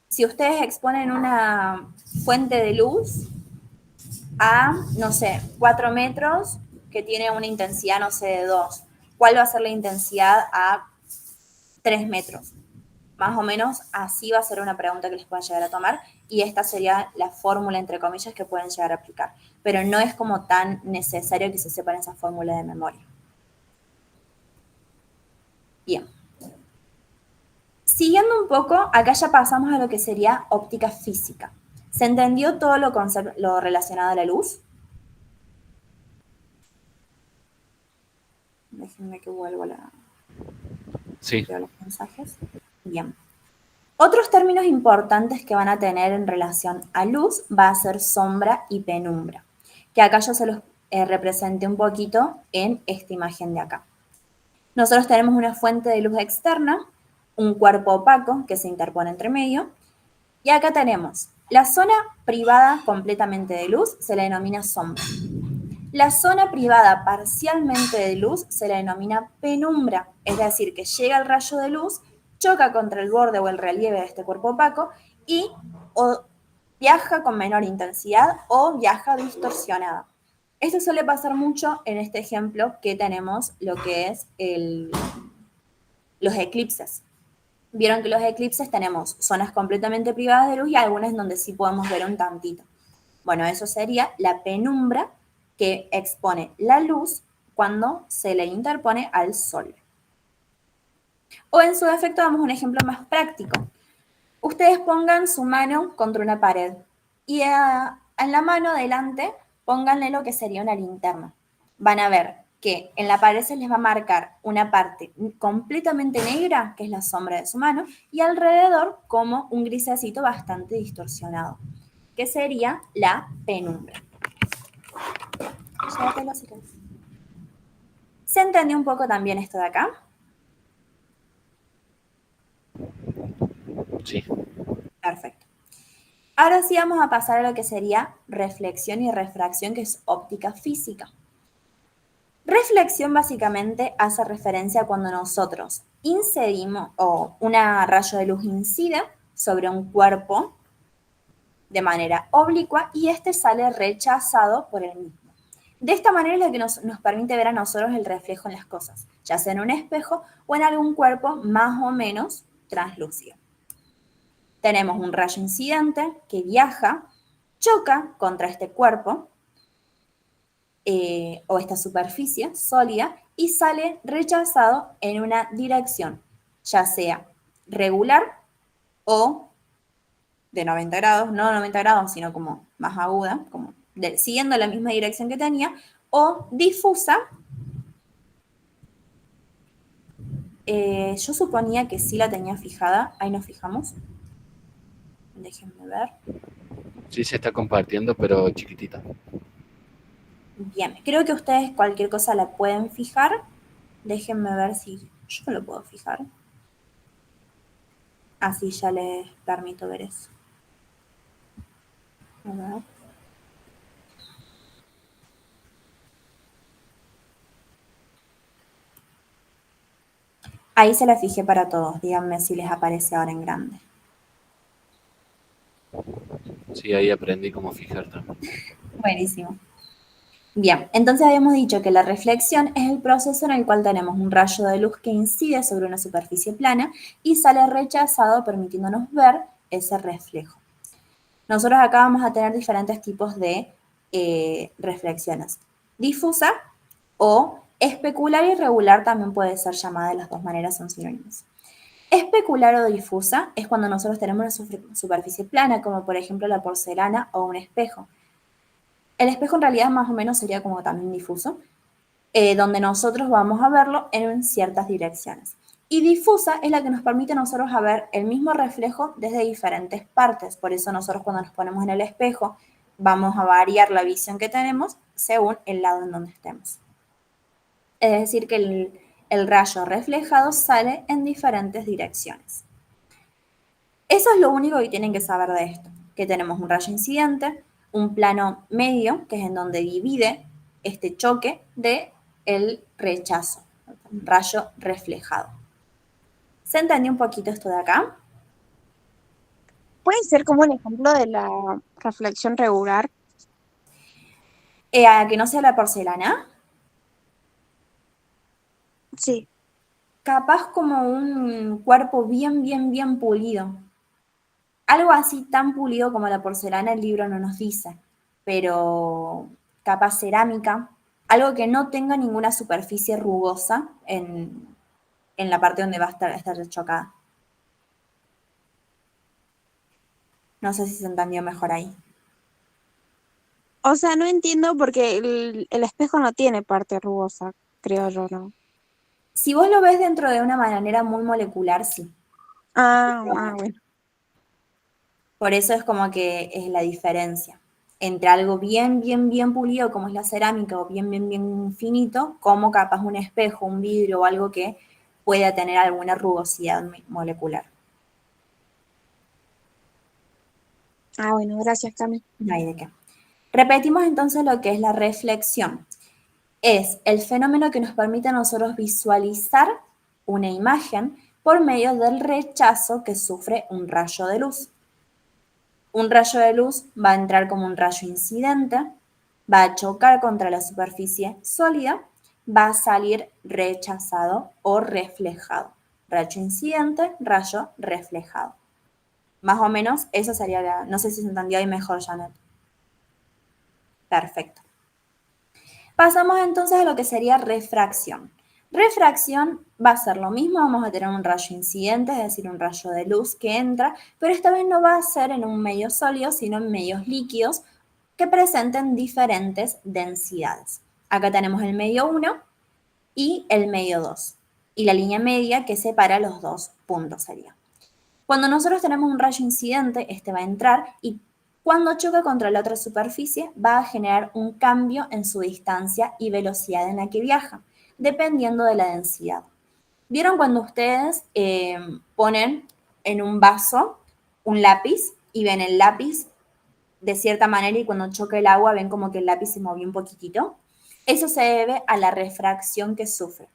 si ustedes exponen una fuente de luz a, no sé, 4 metros, que tiene una intensidad, no sé, de 2, ¿cuál va a ser la intensidad a 3 metros? Más o menos así va a ser una pregunta que les puedan llegar a tomar, y esta sería la fórmula, entre comillas, que pueden llegar a aplicar. Pero no es como tan necesario que se sepan esa fórmula de memoria. Bien. Siguiendo un poco, acá ya pasamos a lo que sería óptica física. ¿Se entendió todo lo relacionado a la luz? Déjenme que vuelva Sí. los mensajes. Bien. Otros términos importantes que van a tener en relación a luz va a ser sombra y penumbra, que acá yo se los representé un poquito en esta imagen de acá. Nosotros tenemos una fuente de luz externa, un cuerpo opaco que se interpone entre medio, y acá tenemos la zona privada completamente de luz, se le denomina sombra. La zona privada parcialmente de luz se le denomina penumbra, es decir, que llega el rayo de luz, choca contra el borde o el relieve de este cuerpo opaco y o viaja con menor intensidad o viaja distorsionada. Esto suele pasar mucho en este ejemplo que tenemos lo que es los eclipses. Vieron que los eclipses tenemos zonas completamente privadas de luz y algunas donde sí podemos ver un tantito. Bueno, eso sería la penumbra que expone la luz cuando se le interpone al sol. O en su defecto damos un ejemplo más práctico. Ustedes pongan su mano contra una pared y en la mano delante pónganle lo que sería una linterna. Van a ver que en la pared se les va a marcar una parte completamente negra, que es la sombra de su mano, y alrededor como un grisecito bastante distorsionado, que sería la penumbra. ¿Se entendió un poco también esto de acá? Sí. Perfecto. Ahora sí vamos a pasar a lo que sería reflexión y refracción, que es óptica física. Reflexión básicamente hace referencia a cuando nosotros incidimos o una rayo de luz incide sobre un cuerpo de manera oblicua y este sale rechazado por el mismo. De esta manera es lo que nos permite ver a nosotros el reflejo en las cosas, ya sea en un espejo o en algún cuerpo más o menos translúcido. Tenemos un rayo incidente que viaja, choca contra este cuerpo o esta superficie sólida y sale rechazado en una dirección, ya sea regular o de 90 grados, no 90 grados, sino como más aguda, como siguiendo la misma dirección que tenía, o difusa. Yo suponía que sí la tenía fijada, ahí nos fijamos. Déjenme ver. Sí se está compartiendo, pero chiquitita. Bien, creo que ustedes cualquier cosa la pueden fijar. Déjenme ver si yo lo puedo fijar. Así ya les permito ver eso. A ver. Ahí se la fijé para todos. Díganme si les aparece ahora en grande. Sí, ahí aprendí cómo fijar también. Buenísimo. Bien, entonces habíamos dicho que la reflexión es el proceso en el cual tenemos un rayo de luz que incide sobre una superficie plana y sale rechazado, permitiéndonos ver ese reflejo. Nosotros acá vamos a tener diferentes tipos de reflexiones. Difusa o especular y regular también puede ser llamada, de las dos maneras son sinónimos. Especular o difusa es cuando nosotros tenemos una superficie plana, como por ejemplo la porcelana o un espejo. El espejo en realidad más o menos sería como también difuso, donde nosotros vamos a verlo en ciertas direcciones. Y difusa es la que nos permite a nosotros a ver el mismo reflejo desde diferentes partes. Por eso nosotros cuando nos ponemos en el espejo vamos a variar la visión que tenemos según el lado en donde estemos. Es decir, que el rayo reflejado sale en diferentes direcciones. Eso es lo único que tienen que saber de esto, que tenemos un rayo incidente, un plano medio, que es en donde divide este choque de el rechazo, un rayo reflejado. ¿Se entendió un poquito esto de acá? Puede ser como un ejemplo de la reflexión regular. A que no sea la porcelana, Sí. capaz como un cuerpo bien, bien, bien pulido. Algo así tan pulido como la porcelana el libro no nos dice, pero capaz cerámica, algo que no tenga ninguna superficie rugosa en la parte donde va a estar chocada. No sé si se entendió mejor ahí. O sea, no entiendo porque el espejo no tiene parte rugosa, creo yo, ¿no? Si vos lo ves dentro de una manera muy molecular, sí. Bueno. Por eso es como que es la diferencia entre algo bien, bien, bien pulido como es la cerámica o bien, bien, bien finito, como capaz un espejo, un vidrio o algo que pueda tener alguna rugosidad molecular. Bueno, gracias, Cami. No hay de qué. Repetimos entonces lo que es la reflexión. Es el fenómeno que nos permite a nosotros visualizar una imagen por medio del rechazo que sufre un rayo de luz. Un rayo de luz va a entrar como un rayo incidente, va a chocar contra la superficie sólida, va a salir rechazado o reflejado. Rayo incidente, rayo reflejado. Más o menos, eso sería la... No sé si se entendió ahí mejor, Janet. Perfecto. Pasamos entonces a lo que sería refracción. Refracción va a ser lo mismo, vamos a tener un rayo incidente, es decir, un rayo de luz que entra, pero esta vez no va a ser en un medio sólido, sino en medios líquidos que presenten diferentes densidades. Acá tenemos el medio 1 y el medio 2, y la línea media que separa los dos puntos sería. Cuando nosotros tenemos un rayo incidente, este va a entrar y cuando choca contra la otra superficie va a generar un cambio en su distancia y velocidad en la que viaja, dependiendo de la densidad. ¿Vieron cuando ustedes ponen en un vaso un lápiz y ven el lápiz de cierta manera y cuando choca el agua ven como que el lápiz se movió un poquitito? Eso se debe a la refracción que sufre,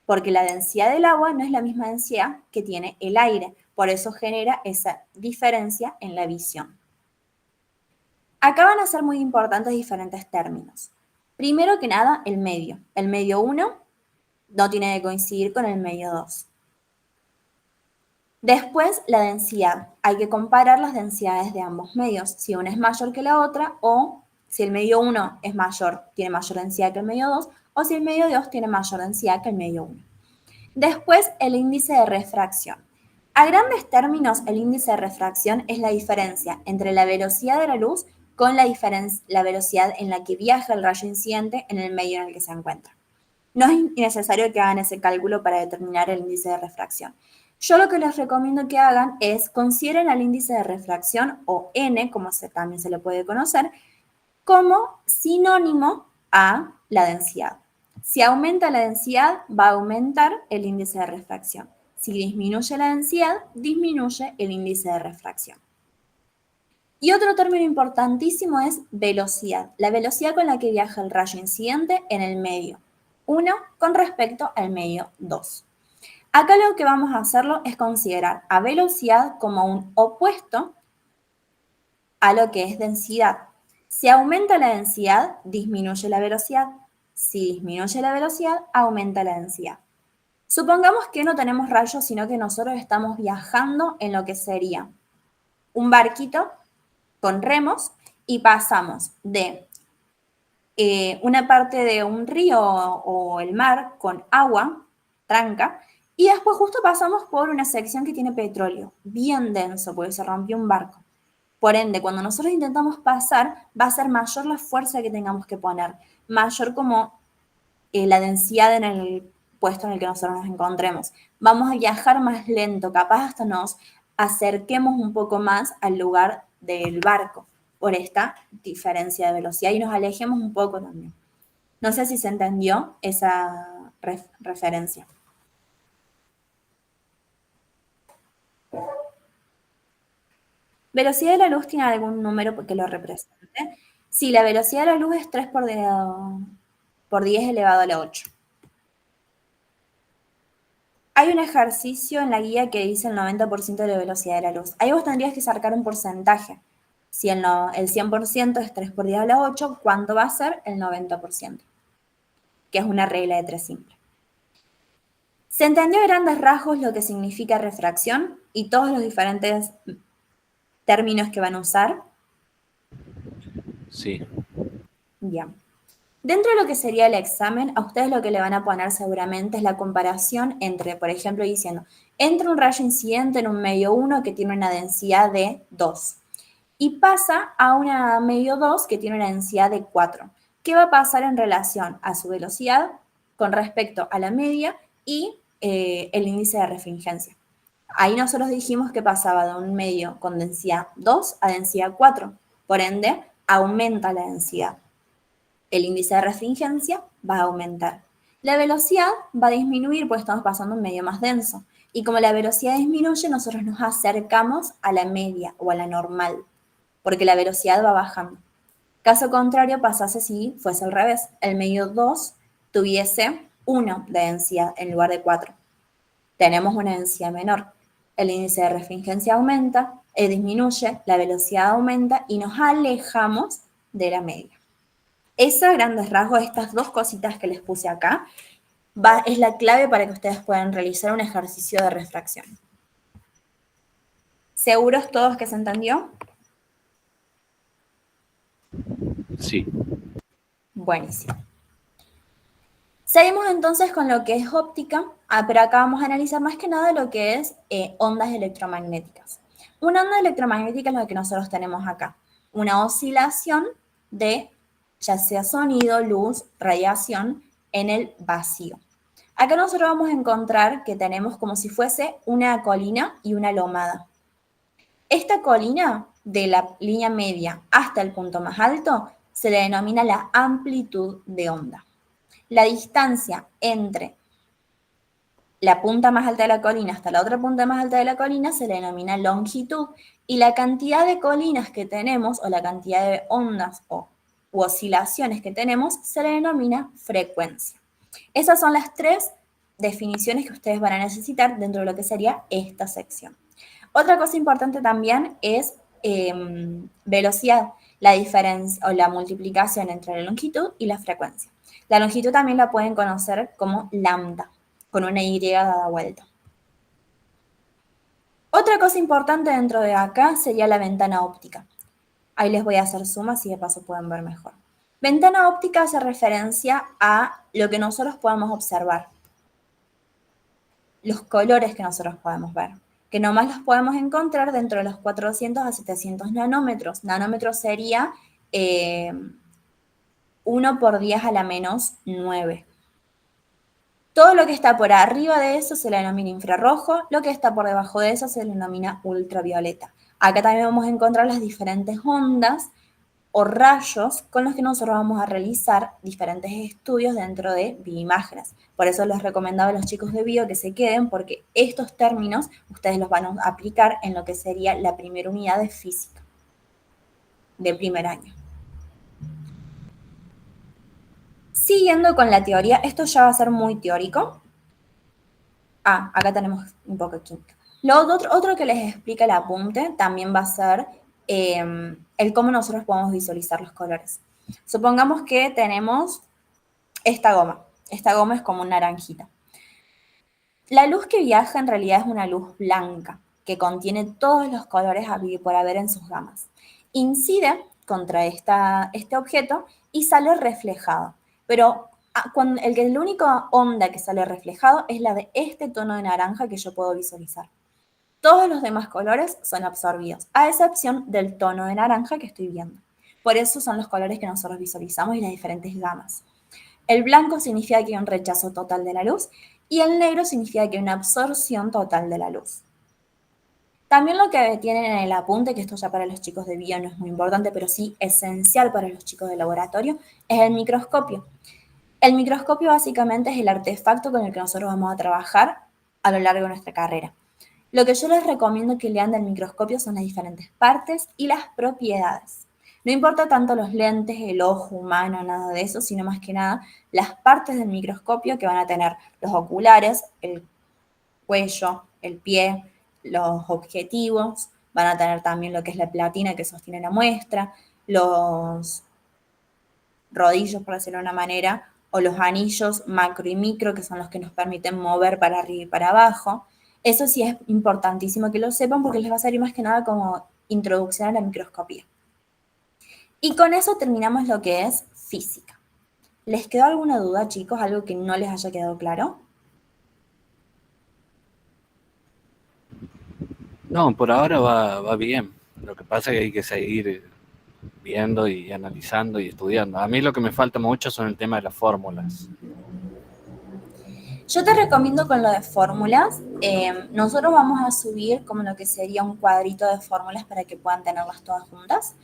porque la densidad del agua no es la misma densidad que tiene el aire, por eso genera esa diferencia en la visión. Acá van a ser muy importantes diferentes términos. Primero que nada, el medio. El medio 1 no tiene que coincidir con el medio 2. Después, la densidad. Hay que comparar las densidades de ambos medios, si una es mayor que la otra o si el medio 1 es mayor, tiene mayor densidad que el medio 2 o si el medio 2 tiene mayor densidad que el medio 1. Después, el índice de refracción. A grandes términos, el índice de refracción es la diferencia entre la velocidad de la luz con la velocidad en la que viaja el rayo incidente en el medio en el que se encuentra. No es necesario que hagan ese cálculo para determinar el índice de refracción. Yo lo que les recomiendo que hagan es consideren al índice de refracción, o N, como también se le puede conocer, como sinónimo a la densidad. Si aumenta la densidad, va a aumentar el índice de refracción. Si disminuye la densidad, disminuye el índice de refracción. Y otro término importantísimo es velocidad. La velocidad con la que viaja el rayo incidente en el medio 1 con respecto al medio 2. Acá lo que vamos a hacerlo es considerar a velocidad como un opuesto a lo que es densidad. Si aumenta la densidad, disminuye la velocidad. Si disminuye la velocidad, aumenta la densidad. Supongamos que no tenemos rayos, sino que nosotros estamos viajando en lo que sería un barquito con remos y pasamos de una parte de un río o el mar con agua, tranca, y después justo pasamos por una sección que tiene petróleo, bien denso, porque se rompió un barco. Por ende, cuando nosotros intentamos pasar, va a ser mayor la fuerza que tengamos que poner, mayor como la densidad en el puesto en el que nosotros nos encontremos. Vamos a viajar más lento, capaz hasta nos acerquemos un poco más al lugar del barco por esta diferencia de velocidad y nos alejemos un poco también. No sé si se entendió esa referencia. ¿Velocidad de la luz tiene algún número que lo represente? Sí, la velocidad de la luz es 3 por por 10 elevado a la 8. Hay un ejercicio en la guía que dice el 90% de la velocidad de la luz. Ahí vos tendrías que sacar un porcentaje. Si el 100% es 3 por 10 a la 8, ¿cuánto va a ser el 90%? Que es una regla de 3 simple. ¿Se entendió a grandes rasgos lo que significa refracción y todos los diferentes términos que van a usar? Sí. Bien. Dentro de lo que sería el examen, a ustedes lo que le van a poner seguramente es la comparación entre, por ejemplo, diciendo, entra un rayo incidente en un medio 1 que tiene una densidad de 2 y pasa a una medio 2 que tiene una densidad de 4. ¿Qué va a pasar en relación a su velocidad con respecto a la media y el índice de refringencia? Ahí nosotros dijimos que pasaba de un medio con densidad 2 a densidad 4. Por ende, aumenta la densidad. El índice de refringencia va a aumentar. La velocidad va a disminuir porque estamos pasando un medio más denso. Y como la velocidad disminuye, nosotros nos acercamos a la media o a la normal, porque la velocidad va bajando. Caso contrario, pasase si fuese al revés. El medio 2 tuviese 1 de densidad en lugar de 4. Tenemos una densidad menor. El índice de refringencia aumenta, disminuye, la velocidad aumenta y nos alejamos de la media. Esa, a grandes rasgos, estas dos cositas que les puse acá, es la clave para que ustedes puedan realizar un ejercicio de refracción. ¿Seguros todos que se entendió? Sí. Buenísimo. Seguimos entonces con lo que es óptica, pero acá vamos a analizar más que nada lo que es ondas electromagnéticas. Una onda electromagnética es lo que nosotros tenemos acá, una oscilación de ya sea sonido, luz, radiación en el vacío. Acá nosotros vamos a encontrar que tenemos como si fuese una colina y una lomada. Esta colina, de la línea media hasta el punto más alto, se le denomina la amplitud de onda. La distancia entre la punta más alta de la colina hasta la otra punta más alta de la colina se le denomina longitud y la cantidad de colinas que tenemos o la cantidad de ondas u oscilaciones que tenemos se le denomina frecuencia. Esas son las tres definiciones que ustedes van a necesitar dentro de lo que sería esta sección. Otra cosa importante también es velocidad, la diferencia o la multiplicación entre la longitud y la frecuencia. La longitud también la pueden conocer como lambda, con una Y dada vuelta. Otra cosa importante dentro de acá sería la ventana óptica. Ahí les voy a hacer zoom, así de paso pueden ver mejor. Ventana óptica hace referencia a lo que nosotros podemos observar. Los colores que nosotros podemos ver, que nomás los podemos encontrar dentro de los 400 a 700 nanómetros. Nanómetros sería 1 por 10 a la menos 9. Todo lo que está por arriba de eso se le denomina infrarrojo, lo que está por debajo de eso se le denomina ultravioleta. Acá también vamos a encontrar las diferentes ondas o rayos con los que nosotros vamos a realizar diferentes estudios dentro de bioimágenes. Por eso les recomendaba a los chicos de bio que se queden, porque estos términos ustedes los van a aplicar en lo que sería la primera unidad de física de primer año. Siguiendo con la teoría, esto ya va a ser muy teórico. Acá tenemos un poco de química. Lo otro que les explica el apunte también va a ser el cómo nosotros podemos visualizar los colores. Supongamos que tenemos esta goma. Esta goma es como una naranjita. La luz que viaja en realidad es una luz blanca que contiene todos los colores habidos por haber en sus gamas. Incide contra este objeto y sale reflejado. Pero la única onda que sale reflejado es la de este tono de naranja que yo puedo visualizar. Todos los demás colores son absorbidos, a excepción del tono de naranja que estoy viendo. Por eso son los colores que nosotros visualizamos y las diferentes gamas. El blanco significa que hay un rechazo total de la luz y el negro significa que hay una absorción total de la luz. También lo que tienen en el apunte, que esto ya para los chicos de bio no es muy importante, pero sí esencial para los chicos de laboratorio, es el microscopio. El microscopio básicamente es el artefacto con el que nosotros vamos a trabajar a lo largo de nuestra carrera. Lo que yo les recomiendo que lean del microscopio son las diferentes partes y las propiedades. No importa tanto los lentes, el ojo humano, nada de eso, sino más que nada las partes del microscopio que van a tener los oculares, el cuello, el pie, los objetivos, van a tener también lo que es la platina que sostiene la muestra, los rodillos, por decirlo de una manera, o los anillos macro y micro, que son los que nos permiten mover para arriba y para abajo. Eso sí es importantísimo que lo sepan porque les va a servir más que nada como introducción a la microscopía. Y con eso terminamos lo que es física. ¿Les quedó alguna duda, chicos? ¿Algo que no les haya quedado claro? No, por ahora va bien. Lo que pasa es que hay que seguir viendo y analizando y estudiando. A mí lo que me falta mucho son el tema de las fórmulas. Yo te recomiendo con lo de fórmulas, nosotros vamos a subir como lo que sería un cuadrito de fórmulas para que puedan tenerlas todas juntas,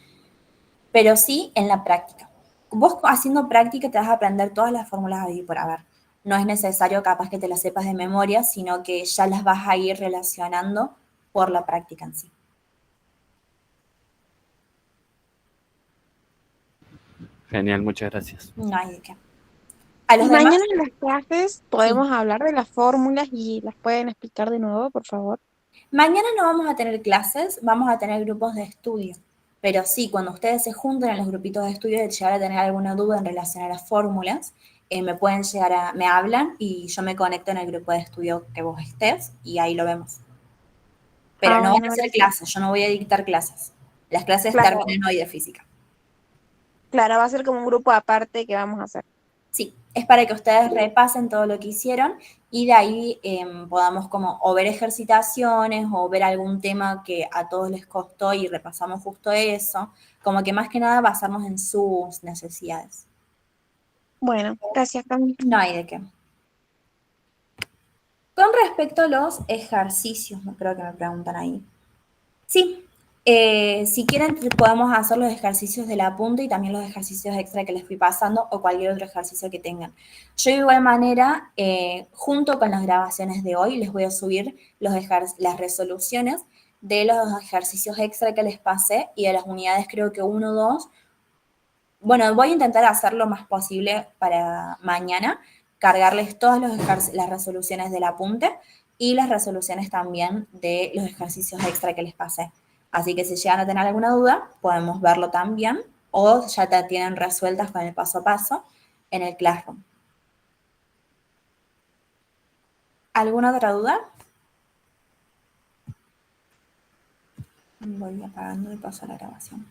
pero sí en la práctica. Vos haciendo práctica te vas a aprender todas las fórmulas a ir por haber. No es necesario capaz que te las sepas de memoria, sino que ya las vas a ir relacionando por la práctica en sí. Genial, muchas gracias. No hay de qué. A los Y demás, mañana en las clases podemos hablar de las fórmulas y las pueden explicar de nuevo, por favor. mañana no vamos a tener clases, vamos a tener grupos de estudio. Pero sí, cuando ustedes se junten en los grupitos de estudio de llegar a tener alguna duda en relación a las fórmulas, me hablan y yo me conecto en el grupo de estudio que vos estés y ahí lo vemos. Pero no van Bueno, a ser gracias. clases, yo no voy a dictar clases. Las clases Claro, terminan hoy de física. claro, va a ser como un grupo aparte que vamos a hacer. Sí, es para que ustedes repasen todo lo que hicieron y de ahí podamos como o ver ejercitaciones o ver algún tema que a todos les costó y repasamos justo eso, como que más que nada basarnos en sus necesidades. Bueno, gracias, Cami. No hay de qué. Con respecto a los ejercicios, no creo que me preguntan ahí. Sí, si quieren podemos hacer los ejercicios de la punta y también los ejercicios extra que les fui pasando o cualquier otro ejercicio que tengan. Yo de igual manera, junto con las grabaciones de hoy, les voy a subir las resoluciones de los ejercicios extra que les pasé y de las unidades creo que 1 o 2. Bueno, voy a intentar hacer lo más posible para mañana, cargarles todas las resoluciones del apunte y las resoluciones también de los ejercicios extra que les pasé. Así que si llegan a tener alguna duda, podemos verlo también o ya te tienen resueltas con el paso a paso en el Classroom. ¿Alguna otra duda? Voy apagando y paso a la grabación.